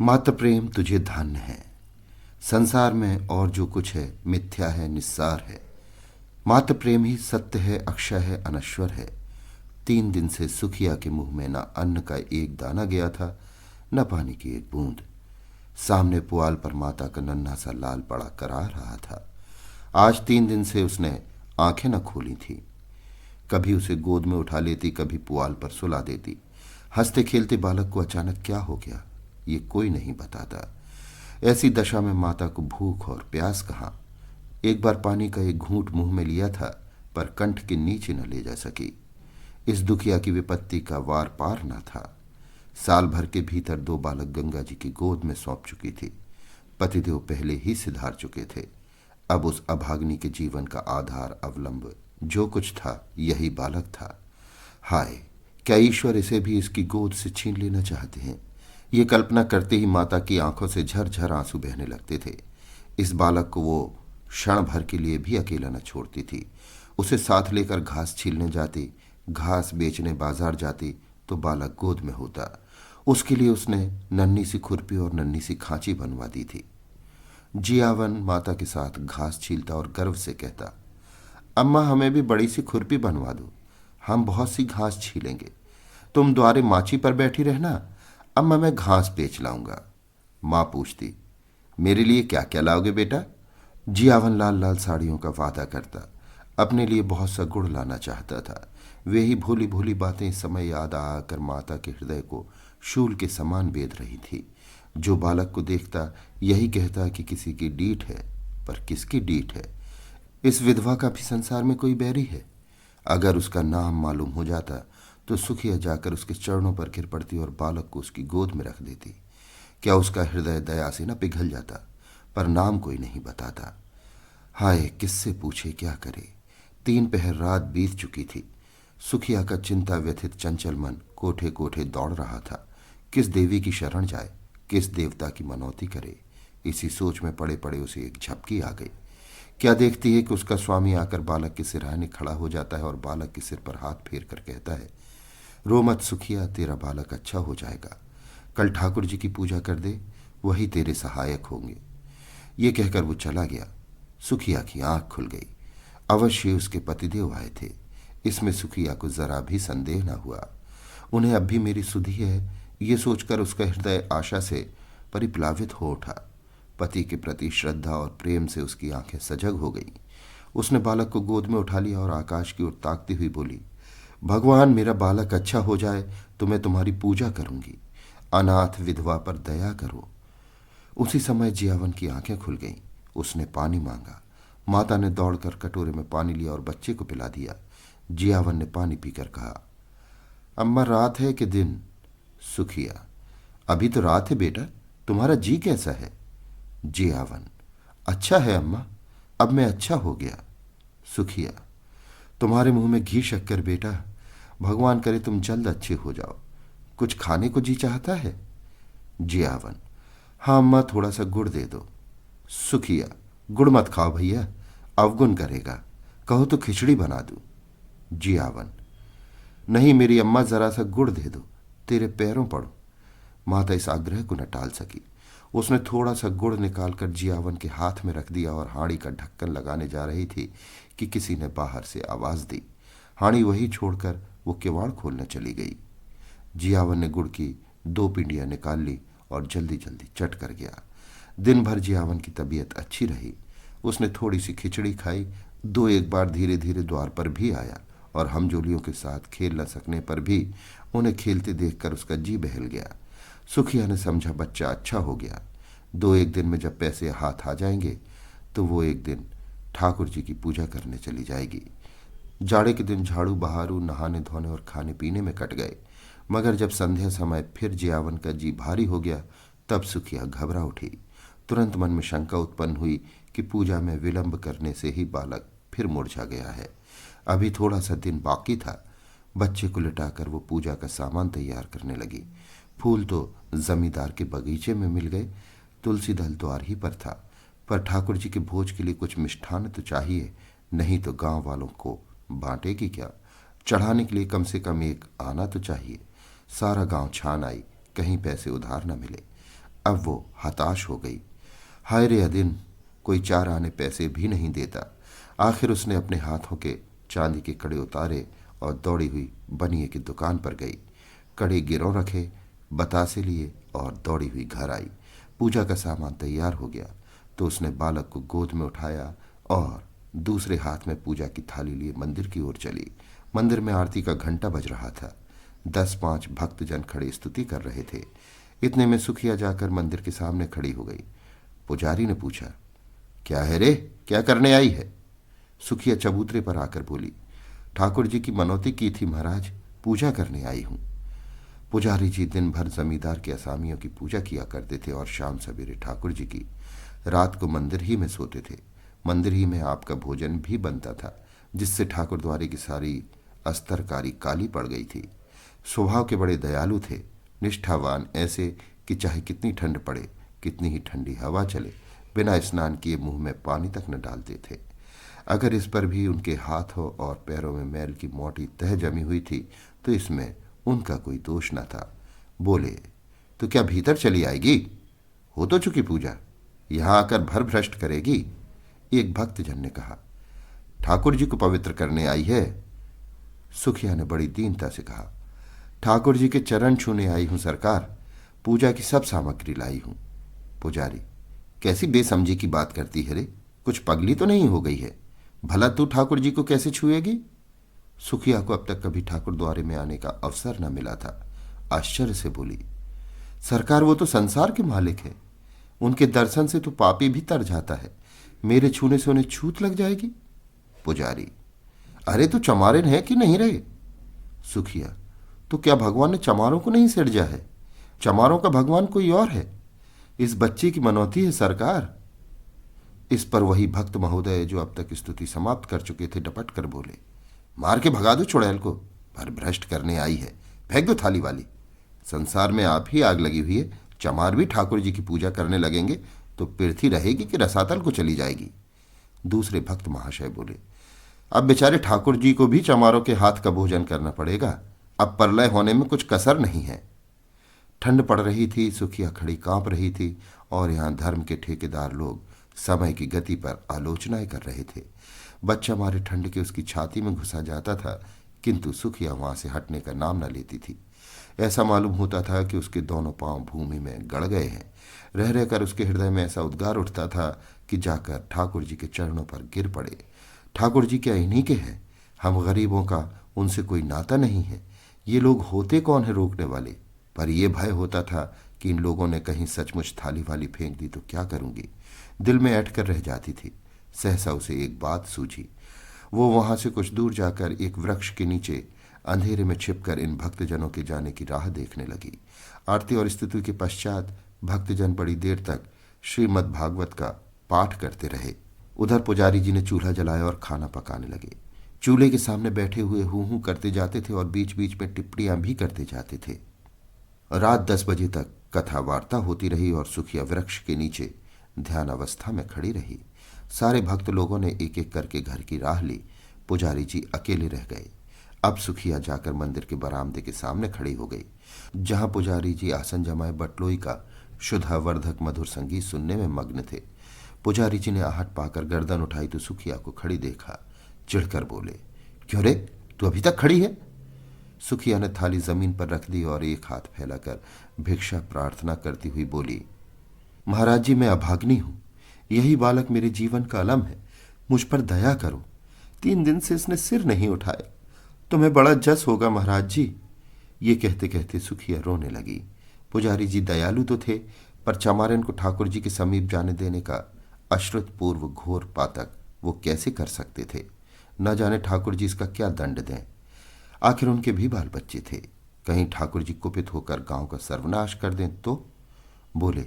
मात्र प्रेम तुझे धन्य है। संसार में और जो कुछ है मिथ्या है, निस्सार है। मात्र प्रेम ही सत्य है, अक्षय है, अनश्वर है। 3 दिन से सुखिया के मुंह में न अन्न का एक दाना गया था, न पानी की एक बूंद। सामने पुआल पर माता का नन्हा सा लाल पड़ा करा रहा था। आज 3 दिन से उसने आंखें न खोली थी। कभी उसे गोद में उठा लेती, कभी पुआल पर सुला देती। हंसते खेलते बालक को अचानक क्या हो गया, ये कोई नहीं बताता। ऐसी दशा में माता को भूख और प्यास कहाँ। एक बार पानी का एक घूंट मुंह में लिया था, पर कंठ के नीचे न ले जा सकी। इस दुखिया की विपत्ति का वार पार न था। साल भर के भीतर 2 बालक गंगा जी की गोद में सौंप चुकी थी। पतिदेव पहले ही सिधार चुके थे। अब उस अभागिनी के जीवन का आधार, अवलंब जो कुछ था, यही बालक था। हाय, क्या ईश्वर इसे भी इसकी गोद से छीन लेना चाहते हैं। ये कल्पना करते ही माता की आंखों से झरझर आंसू बहने लगते थे। इस बालक को वो क्षण भर के लिए भी अकेला न छोड़ती थी। उसे साथ लेकर घास छीलने जाती, घास बेचने बाजार जाती तो बालक गोद में होता। उसके लिए उसने नन्ही सी खुरपी और नन्ही सी खांची बनवा दी थी। जियावन माता के साथ घास छीलता और गर्व से कहता, अम्मा हमें भी बड़ी सी खुरपी बनवा दो, हम बहुत सी घास छीलेंगे। तुम द्वारे माची पर बैठी रहना, अम्मा मैं घास बेच लाऊंगा। माँ पूछती, मेरे लिए क्या क्या लाओगे बेटा। जियावन लाल लाल साड़ियों का वादा करता। अपने लिए बहुत सा गुड़ लाना चाहता था। वे ही भोली भोली बातें इस समय याद आकर माता के हृदय को शूल के समान बेध रही थी। जो बालक को देखता यही कहता कि किसी की डीठ है, पर किसकी डीठ है। इस विधवा का भी संसार में कोई बैरी है। अगर उसका नाम मालूम हो जाता तो सुखिया जाकर उसके चरणों पर गिर पड़ती और बालक को उसकी गोद में रख देती। क्या उसका हृदय दया से न पिघल जाता। पर नाम कोई नहीं बताता। हाय, किससे पूछे, क्या करे। 3 पहर रात बीत चुकी थी। सुखिया का चिंता व्यथित चंचल मन कोठे कोठे दौड़ रहा था। किस देवी की शरण जाए, किस देवता की मनौती करे। इसी सोच में पड़े पड़े उसे एक झपकी आ गई। क्या देखती है कि उसका स्वामी आकर बालक के सिरहाने खड़ा हो जाता है और बालक के सिर पर हाथ फेर कर कहता है, रो मत सुखिया, तेरा बालक अच्छा हो जाएगा। कल ठाकुर जी की पूजा कर दे, वही तेरे सहायक होंगे। ये कहकर वो चला गया। सुखिया की आंख खुल गई। अवश्य उसके पतिदेव आए थे। इसमें सुखिया को जरा भी संदेह न हुआ। उन्हें अब भी मेरी सुधि है, ये सोचकर उसका हृदय आशा से परिप्लावित हो उठा। पति के प्रति श्रद्धा और प्रेम से उसकी आंखें सजग हो गईं। उसने बालक को गोद में उठा लिया और आकाश की ओर ताकती हुई बोली, भगवान मेरा बालक अच्छा हो जाए तो मैं तुम्हारी पूजा करूंगी। अनाथ विधवा पर दया करो। उसी समय जियावन की आंखें खुल गईं। उसने पानी मांगा। माता ने दौड़कर कटोरे में पानी लिया और बच्चे को पिला दिया। जियावन ने पानी पीकर कहा, अम्मा रात है कि दिन। सुखिया, अभी तो रात है बेटा, तुम्हारा जी कैसा है। जियावन, अच्छा है अम्मा, अब मैं अच्छा हो गया। सुखिया, तुम्हारे मुंह में घी शक्कर बेटा, भगवान करे तुम जल्द अच्छे हो जाओ। कुछ खाने को जी चाहता है। जियावन, हाँ अम्मा, थोड़ा सा गुड़ दे दो। सुखिया, गुड़ मत खाओ भैया, अवगुण करेगा, कहो तो खिचड़ी बना दूं। जियावन, नहीं मेरी अम्मा, जरा सा गुड़ दे दो, तेरे पैरों पड़ो। माता इस आग्रह को न टाल सकी। उसने थोड़ा सा गुड़ निकालकर जियावन के हाथ में रख दिया और हाड़ी का ढक्कन लगाने जा रही थी कि किसी ने बाहर से आवाज दी। हाड़ी वही छोड़कर वो किवाड़ खोलने चली गई। जियावन ने गुड़ की 2 पिंडियां निकाल ली और जल्दी जल्दी चट कर गया। दिन भर जियावन की तबीयत अच्छी रही। उसने थोड़ी सी खिचड़ी खाई। 2-1 बार धीरे धीरे द्वार पर भी आया और हमजोलियों के साथ खेल न सकने पर भी उन्हें खेलते देखकर उसका जी बहल गया। सुखिया ने समझा बच्चा अच्छा हो गया। 2-1 दिन में जब पैसे हाथ आ जाएंगे तो वो एक दिन ठाकुर जी की पूजा करने चली जाएगी। जाड़े के दिन झाड़ू बहारू, नहाने धोने और खाने पीने में कट गए। मगर जब संध्या समय फिर जियावन का जी भारी हो गया, तब सुखिया घबरा उठी। तुरंत मन में शंका उत्पन्न हुई कि पूजा में विलंब करने से ही बालक फिर मुरझा गया है। अभी थोड़ा सा दिन बाकी था। बच्चे को लिटाकर वो पूजा का सामान तैयार करने लगी। फूल तो जमींदार के बगीचे में मिल गए। तुलसी दल द्वार ही पर था, पर ठाकुर जी के भोज के लिए कुछ मिष्ठान तो चाहिए, नहीं तो गांव वालों को बांटेगी क्या। चढ़ाने के लिए कम से कम एक आना तो चाहिए। सारा गांव छान आई, कहीं पैसे उधार न मिले। अब वो हताश हो गई। हाय रे अदिन, कोई 4 आने पैसे भी नहीं देता। आखिर उसने अपने हाथों के चांदी के कड़े उतारे और दौड़ी हुई बनिए की दुकान पर गई। कड़े गिरों रखे, बतासे लिए और दौड़ी हुई घर आई। पूजा का सामान तैयार हो गया तो उसने बालक को गोद में उठाया और दूसरे हाथ में पूजा की थाली लिए मंदिर की ओर चली। मंदिर में आरती का घंटा बज रहा था। 10-5 भक्तजन खड़े स्तुति कर रहे थे। इतने में सुखिया जाकर मंदिर के सामने खड़ी हो गई। पुजारी ने पूछा, क्या है रे, क्या करने आई है? सुखिया चबूतरे पर आकर बोली, ठाकुर जी की मनौती की थी महाराज, पूजा करने आई हूं। पुजारी जी दिन भर जमींदार के असामियों की पूजा किया करते थे और शाम सवेरे ठाकुर जी की। रात को मंदिर ही में सोते थे। मंदिर ही में आपका भोजन भी बनता था, जिससे ठाकुर द्वारे की सारी अस्तरकारी काली पड़ गई थी। स्वभाव के बड़े दयालु थे, निष्ठावान, ऐसे कि चाहे कितनी ठंड पड़े, कितनी ही ठंडी हवा चले, बिना स्नान किए मुंह में पानी तक न डालते थे। अगर इस पर भी उनके हाथों और पैरों में मैल की मोटी तह जमी हुई थी तो इसमें उनका कोई दोष न था। बोले, तो क्या भीतर चली आएगी? हो तो चुकी पूजा, यहां आकर भर भ्रष्ट करेगी? एक भक्तजन ने कहा। ठाकुर जी को पवित्र करने आई है। सुखिया ने बड़ी दीनता से कहा, ठाकुर जी के चरण छूने आई हूं सरकार, पूजा की सब सामग्री लाई हूं। पुजारी, कैसी बेसमझी की बात करती है रे, कुछ पगली तो नहीं हो गई है? भला तू ठाकुर जी को कैसे छुएगी? सुखिया को अब तक कभी ठाकुर द्वारे में आने का अवसर न मिला था। आश्चर्य से बोली, सरकार वो तो संसार के मालिक है, उनके दर्शन से तो पापी भी तर जाता है, मेरे छूने से उन्हें छूत लग जाएगी? पुजारी, अरे तू चमारिन है कि नहीं रहे? सुखिया, तो क्या भगवान ने चमारों को नहीं सिरजा है? चमारों का भगवान कोई और है। इस बच्चे की मनौती है सरकार। इस पर वही भक्त महोदय जो अब तक स्तुति समाप्त कर चुके थे डपट कर बोले, मार के भगा दो चुड़ैल को, भर भ्रष्ट करने आई है, फेंक दो थाली वाली। संसार में आप ही आग लगी हुई है, चमार भी ठाकुर जी की पूजा करने लगेंगे तो पृथ्वी रहेगी कि रसातल को चली जाएगी? दूसरे भक्त महाशय बोले, अब बेचारे ठाकुर जी को भी चमारों के हाथ का भोजन करना पड़ेगा, अब प्रलय होने में कुछ कसर नहीं है। ठंड पड़ रही थी, सुखिया खड़ी कांप रही थी और यहां धर्म के ठेकेदार लोग समय की गति पर आलोचनाएं कर रहे थे। बच्चा मारे ठंड के उसकी छाती में घुसा जाता था, किंतु सुखिया वहां से हटने का नाम न लेती थी। ऐसा मालूम होता था कि उसके दोनों पांव भूमि में गड़ गए हैं। रह रहकर उसके हृदय में ऐसा उद्गार उठता था कि जाकर ठाकुर जी के चरणों पर गिर पड़े। ठाकुर जी क्या इन्हीं के हैं? हम गरीबों का उनसे कोई नाता नहीं है। ये लोग होते कौन है रोकने वाले? पर यह भय होता था कि इन लोगों ने कहीं सचमुच थाली वाली फेंक दी तो क्या करूंगी। दिल में ऐठ कर रह जाती थी। सहसा उसे एक बात सूझी। वो वहां से कुछ दूर जाकर एक वृक्ष के नीचे अंधेरे में छिपकर इन भक्तजनों के जाने की राह देखने लगी। आरती और स्तुति के पश्चात भक्तजन बड़ी देर तक श्रीमद् भागवत का पाठ करते रहे। उधर पुजारी जी ने चूल्हा जलाया और खाना पकाने लगे। चूल्हे के सामने बैठे हुए हूं हूं करते जाते थे और बीच बीच में टिप्पणियां भी करते जाते थे। रात 10 बजे तक कथा वार्ता होती रही और सुखिया वृक्ष के नीचे ध्यान अवस्था में खड़ी रही। सारे भक्त लोगों ने एक एक करके घर की राह ली। पुजारी जी अकेले रह गए। अब सुखिया जाकर मंदिर के बरामदे के सामने खड़ी हो गई, जहां पुजारी जी आसन जमाए बटलोई का शुद्धावर्धक मधुर संगीत सुनने में मग्न थे। पुजारी जी ने आहट पाकर गर्दन उठाई तो सुखिया को खड़ी देखा। चिढ़कर बोले, क्यों रे, तू अभी तक खड़ी है? सुखिया ने थाली जमीन पर रख दी और एक हाथ फैलाकर भिक्षा प्रार्थना करती हुई बोली, महाराज जी, मैं अभाग्नि हूं, यही बालक मेरे जीवन का अलम है, मुझ पर दया करो। 3 दिन से इसने सिर नहीं उठाया, तुम्हें बड़ा जस होगा महाराज जी। ये कहते कहते सुखिया रोने लगी। पुजारी जी दयालु तो थे, पर चमारिन को ठाकुर जी के समीप जाने देने का अश्रुतपूर्व घोर पातक वो कैसे कर सकते थे? न जाने ठाकुर जी इसका क्या दंड दें। आखिर उनके भी बाल बच्चे थे, कहीं ठाकुर जी कुपित होकर गांव का सर्वनाश कर दें तो? बोले,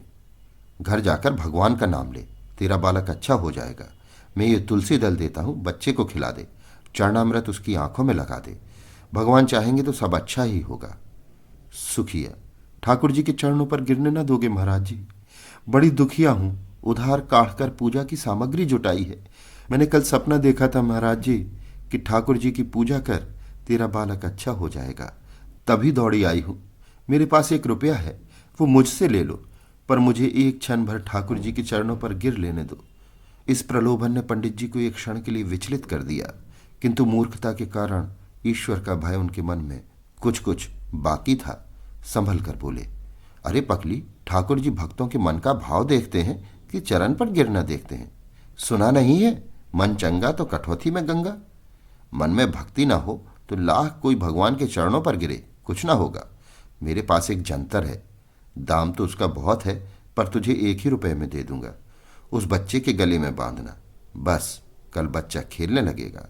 घर जाकर भगवान का नाम ले, तेरा बालक अच्छा हो जाएगा। मैं ये तुलसी दल देता हूं, बच्चे को खिला दे, चरणामृत उसकी आंखों में लगा दे, भगवान चाहेंगे तो सब अच्छा ही होगा। सुखिया, ठाकुर जी के चरणों पर गिरने न दोगे महाराज जी? बड़ी दुखिया हूं, उधार काढ़ कर पूजा की सामग्री जुटाई है। मैंने कल सपना देखा था महाराज जी कि ठाकुर जी की पूजा कर, तेरा बालक अच्छा हो जाएगा, तभी दौड़ी आई हूं। मेरे पास 1 रुपया है, वो मुझसे ले लो, पर मुझे एक क्षण भर ठाकुर जी के चरणों पर गिर लेने दो। इस प्रलोभन ने पंडित जी को एक क्षण के लिए विचलित कर दिया, किंतु मूर्खता के कारण ईश्वर का भय उनके मन में कुछ कुछ बाकी था। संभल कर बोले, अरे पकली, ठाकुर जी भक्तों के मन का भाव देखते हैं कि चरण पर गिरना देखते हैं। सुना नहीं है, मन चंगा तो कठौती में गंगा। मन में भक्ति ना हो तो लाख कोई भगवान के चरणों पर गिरे, कुछ ना होगा। मेरे पास एक जंतर है, दाम तो उसका बहुत है, पर तुझे 1 ही रुपये में दे दूंगा। उस बच्चे के गले में बांधना, बस कल बच्चा खेलने लगेगा।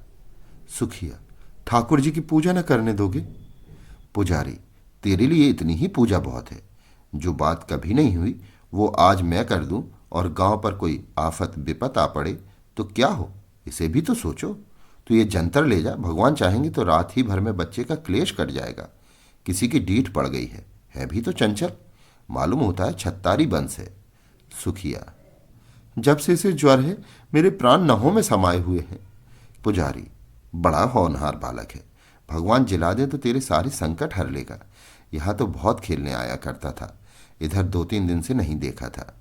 सुखिया, ठाकुर जी की पूजा न करने दोगे? पुजारी, तेरे लिए इतनी ही पूजा बहुत है। जो बात कभी नहीं हुई वो आज मैं कर दूं और गांव पर कोई आफत विपत आ पड़े तो क्या हो, इसे भी तो सोचो। तो ये जंतर ले जा, भगवान चाहेंगे तो रात ही भर में बच्चे का क्लेश कट जाएगा। किसी की डीठ पड़ गई है भी तो चंचल, मालूम होता है छत्तारी बंस है। सुखिया, जब से इसे ज्वर है मेरे प्राण नहों में समाये हुए हैं। पुजारी, बड़ा होनहार बालक है, भगवान जिला दे तो तेरे सारे संकट हर लेगा। यहां तो बहुत खेलने आया करता था, इधर 2-3 दिन से नहीं देखा था।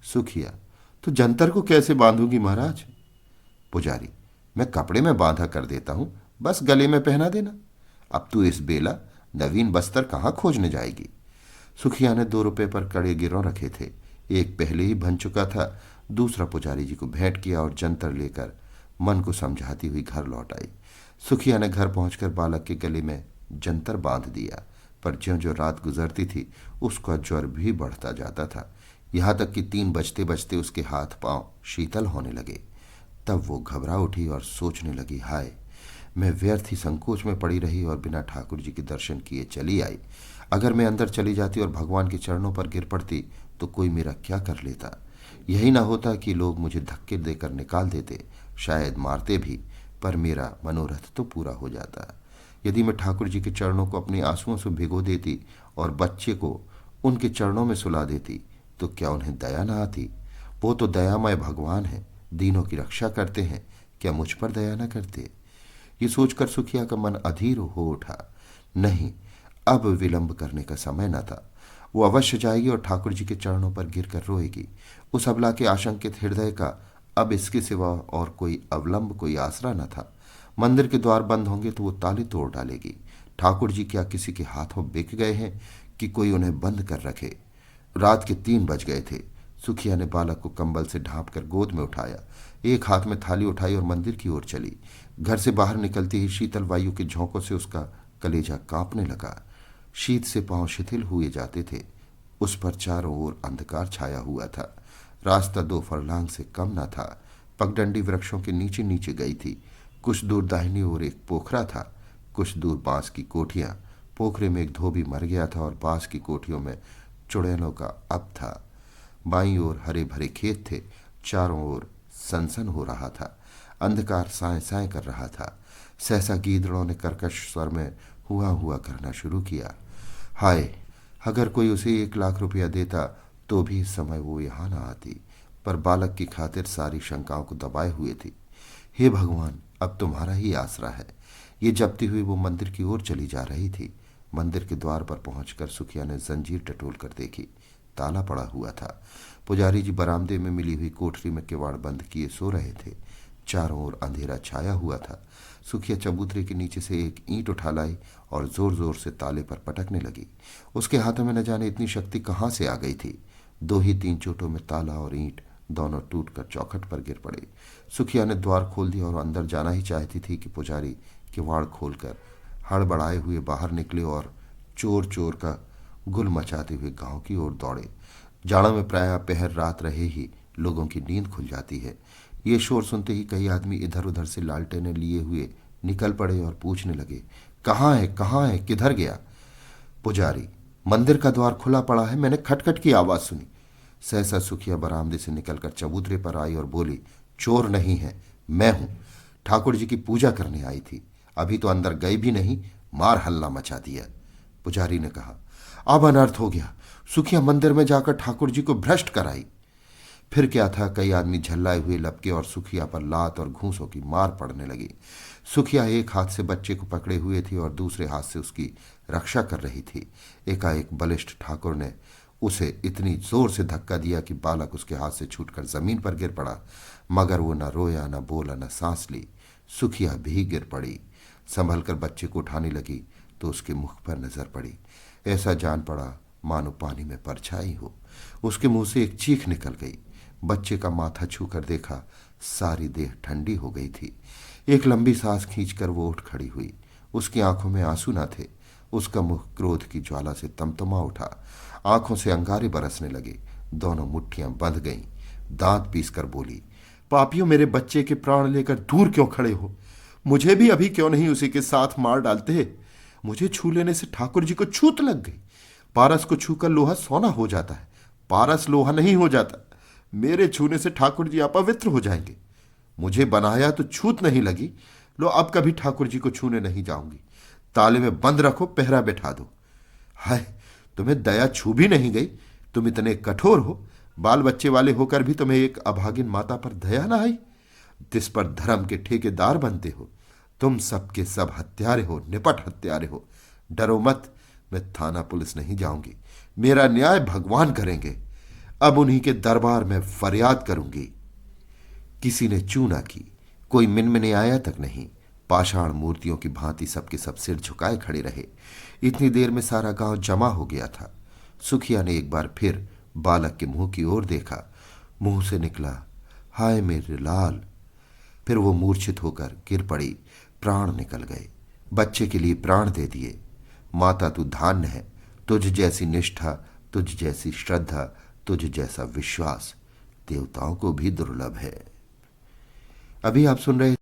सुखिया, तो जंतर को कैसे बांधूंगी महाराज? पुजारी, मैं कपड़े में बांधा कर देता हूं, बस गले में पहना देना। अब तू इस बेला नवीन बस्तर कहाँ खोजने जाएगी? सुखिया ने 2 रुपए पर कड़े गिरों रखे थे, एक पहले ही बन चुका था, दूसरा पुजारी जी को भेंट किया और जंतर लेकर मन को समझाती हुई घर लौट आई। सुखिया ने घर पहुंचकर बालक के गले में जंतर बांध दिया, पर ज्यों ज्यों रात गुजरती थी उसका ज्वर भी बढ़ता जाता था, यहां तक कि 3 बजते बजते उसके हाथ पांव शीतल होने लगे। तब वो घबरा उठी और सोचने लगी, हाय, मैं व्यर्थ ही संकोच में पड़ी रही और बिना ठाकुर जी के दर्शन किए चली आई। अगर मैं अंदर चली जाती और भगवान के चरणों पर गिर पड़ती तो कोई मेरा क्या कर लेता। यही ना होता कि लोग मुझे धक्के देकर निकाल देते, शायद मारते भी, पर मेरा मनोरथ तो पूरा हो जाता। यदि मैं ठाकुर जी के चरणों को अपने आंसुओं से भिगो देती और बच्चे को उनके चरणों में सुला देती तो क्या उन्हें दया ना आती? वो तो दयामय भगवान है, दीनों की रक्षा करते हैं, क्या मुझ पर दया न करते? ये सोचकर सुखिया का मन अधीर हो उठा। नहीं, अब विलंब करने का समय न था। वो अवश्य जाएगी और ठाकुर जी के चरणों पर गिरकर रोएगी। उस अबला के आशंकित हृदय का अब इसके सिवा और कोई अवलंब, कोई आसरा न था। मंदिर के द्वार बंद होंगे तो वो ताले तोड़ डालेगी। ठाकुर जी क्या किसी के हाथों बिक गए हैं कि कोई उन्हें बंद कर रखे? रात के 3 बज गए थे। सुखिया ने बालक को कंबल से ढांप कर गोद में उठाया, एक हाथ में थाली उठाई और मंदिर की ओर चली। घर से बाहर निकलती ही शीतल वायु के झोंकों से उसका कलेजा कांपने लगा। शीत से पांव शिथिल हुए जाते थे। उस पर चारों ओर अंधकार छाया हुआ था। रास्ता 2 फरलांग से कम न था। पगडंडी वृक्षों के नीचे नीचे गई थी। कुछ दूर दाहिनी ओर एक पोखरा था, कुछ दूर बांस की कोठियां। पोखरे में एक धोबी मर गया था और बांस की कोठियों में चुड़ैलों का अब था। बाईं ओर हरे भरे खेत थे, चारों ओर सनसन हो रहा था। अंधकार साए साए कर रहा था। सहसा गीदड़ों ने कर्कश स्वर में हुआ हुआ करना शुरू किया। हाय, अगर कोई उसे 1 लाख रुपया देता तो भी इस समय वो यहाँ न आती, पर बालक की खातिर सारी शंकाओं को दबाए हुए थी। हे भगवान, अब तुम्हारा ही आसरा है। ये जपती हुई वो मंदिर की ओर चली जा रही थी। मंदिर के द्वार पर पहुंचकर सुखिया ने जंजीर टटोल कर देखी, ताला पड़ा हुआ था। पुजारी जी बरामदे में मिली हुई कोठरी में किवाड़ बंद किए सो रहे थे। चारों ओर अंधेरा छाया हुआ था। सुखिया चबूतरे के नीचे से एक ईंट उठा लाई और जोर जोर से ताले पर पटकने लगी। उसके हाथों में न जाने इतनी शक्ति कहाँ से आ गई थी। 2 ही 3 चोटों में ताला और ईंट दोनों टूटकर चौखट पर गिर पड़े। सुखिया ने द्वार खोल दिया और अंदर जाना ही चाहती थी कि पुजारी किवाड़ खोलकर हड़बड़ाए हुए बाहर निकले और चोर चोर का गुल मचाते हुए गांव की ओर दौड़े। जाड़ों में प्रायः पहर रात रहे ही लोगों की नींद खुल जाती है। ये शोर सुनते ही कई आदमी इधर उधर से लालटेनें लिए हुए निकल पड़े और पूछने लगे, कहाँ है, कहाँ है, किधर गया? पुजारी, मंदिर का द्वार खुला पड़ा है, मैंने खटखट की आवाज सुनी। सहसा सुखिया बरामदे से निकलकर चबूतरे पर आई और बोली, चोर नहीं है, मैं हूं, ठाकुर जी की पूजा करने आई थी। अभी तो अंदर गई भी नहीं, मार हल्ला मचा दिया। पुजारी ने कहा, अब अनर्थ हो गया। सुखिया मंदिर में जाकर ठाकुर जी को भ्रष्ट कराई। फिर क्या था, कई आदमी झल्लाए हुए लपके और सुखिया पर लात और घूंसों की मार पड़ने लगी। सुखिया एक हाथ से बच्चे को पकड़े हुए थी और दूसरे हाथ से उसकी रक्षा कर रही थी। एकाएक बलिष्ठ ठाकुर ने उसे इतनी जोर से धक्का दिया कि बालक उसके हाथ से छूटकर जमीन पर गिर पड़ा, मगर वो न रोया, न बोला, न सांस ली। सुखिया भी गिर पड़ी। संभल कर बच्चे को उठाने लगी तो उसके मुख पर नजर पड़ी। ऐसा जान पड़ा मानो पानी में परछाई हो। उसके मुंह से एक चीख निकल गई। बच्चे का माथा छूकर देखा, सारी देह ठंडी हो गई थी। एक लंबी सांस खींचकर वो उठ खड़ी हुई। उसकी आंखों में आंसू न थे। उसका मुख क्रोध की ज्वाला से तमतमा उठा। आंखों से अंगारे बरसने लगे। दोनों मुट्ठियां बंध गईं। दांत पीसकर बोली, पापियों, मेरे बच्चे के प्राण लेकर दूर क्यों खड़े हो? मुझे भी अभी क्यों नहीं उसी के साथ मार डालते? मुझे छू लेने से ठाकुर जी को छूत लग गई। पारस को छूकर लोहा सोना हो जाता है, पारस लोहा नहीं हो जाता। मेरे छूने से ठाकुर जी अपवित्र हो जाएंगे। मुझे बनाया तो छूत नहीं लगी। लो, अब कभी ठाकुर जी को छूने नहीं जाऊंगी। ताले में बंद रखो, पहरा बैठा दो। हाय, तुम्हें दया छू भी नहीं गई? तुम इतने कठोर हो, बाल बच्चे वाले होकर भी तुम्हें एक अभागिन माता पर दया ना आई? जिस पर धर्म के ठेकेदार बनते हो। तुम सबके सब हत्यारे हो, निपट हत्यारे हो। डरो मत, मैं थाना पुलिस नहीं जाऊंगी। मेरा न्याय भगवान करेंगे। अब उन्हीं के दरबार में फरियाद करूंगी। किसी ने चू ना की, कोई मिनमिने आया तक नहीं। पाषाण मूर्तियों की भांति सबके सब सिर झुकाए खड़े रहे। इतनी देर में सारा गांव जमा हो गया था। सुखिया ने एक बार फिर बालक के मुंह की ओर देखा। मुंह से निकला, हाय मेरे लाल। फिर वो मूर्छित होकर गिर पड़ी। प्राण निकल गए। बच्चे के लिए प्राण दे दिए। माता तू धान्य है। तुझ जैसी निष्ठा, तुझ जैसी श्रद्धा, तुझ जैसा विश्वास देवताओं को भी दुर्लभ है। अभी आप सुन रहे